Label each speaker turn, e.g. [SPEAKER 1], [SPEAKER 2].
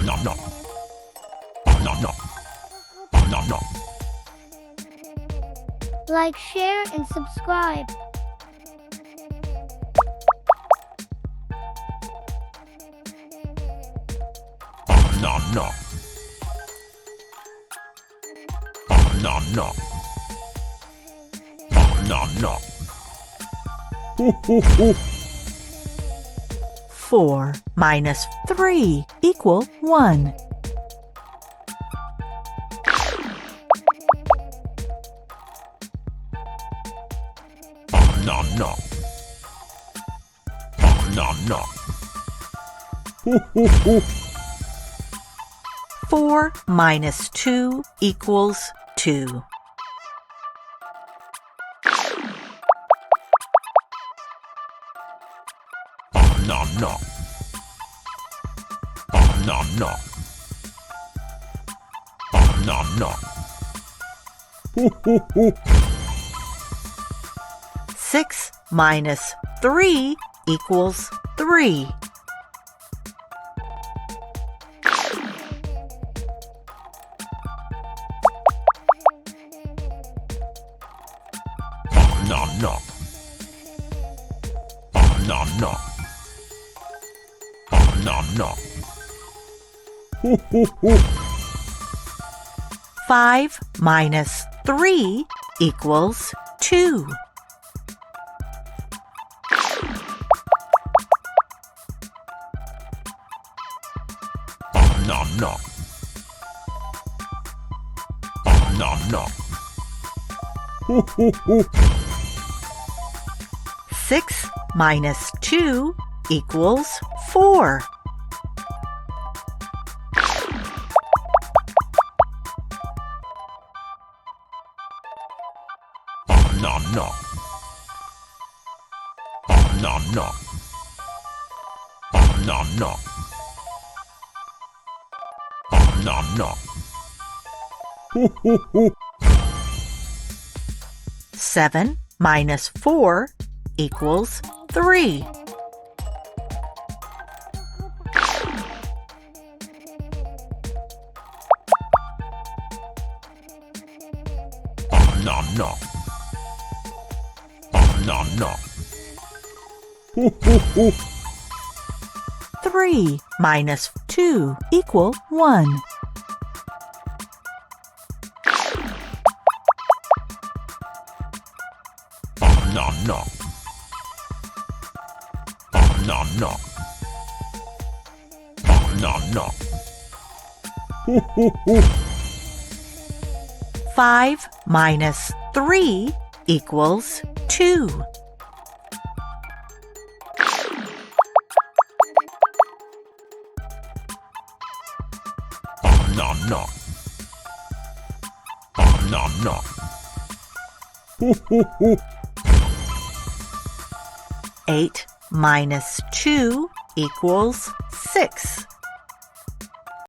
[SPEAKER 1] Nom nom. Nom nom. Nom nom.
[SPEAKER 2] Like, share, and subscribe.
[SPEAKER 1] Nom nom. Nom nom. Nom nom.
[SPEAKER 3] 4 minus 3 equal 1.
[SPEAKER 1] Nom nom. Nom nom.
[SPEAKER 3] 4 minus 2 equals 2.
[SPEAKER 1] Nom nom. Nom nom. Nom nom.
[SPEAKER 3] 6 minus 3 equals 3.
[SPEAKER 1] Nom nom. Nom nom. Nom nom.
[SPEAKER 3] 5 minus 3 equals 2.
[SPEAKER 1] Nom nom. Nom nom.
[SPEAKER 3] 6 minus 2 equals 4.
[SPEAKER 1] Nom nom. Nom nom. Nom nom. Nom nom.
[SPEAKER 3] 7 minus 4 equals 3.
[SPEAKER 1] Nom nom. Nom nom.
[SPEAKER 3] 3 minus 2 equal 1.
[SPEAKER 1] Nom nom. Nom nom. Nom nom.
[SPEAKER 3] 5 minus 3 equals 2.
[SPEAKER 1] Nom nom. Nom nom.
[SPEAKER 3] 8 minus 2 equals 6.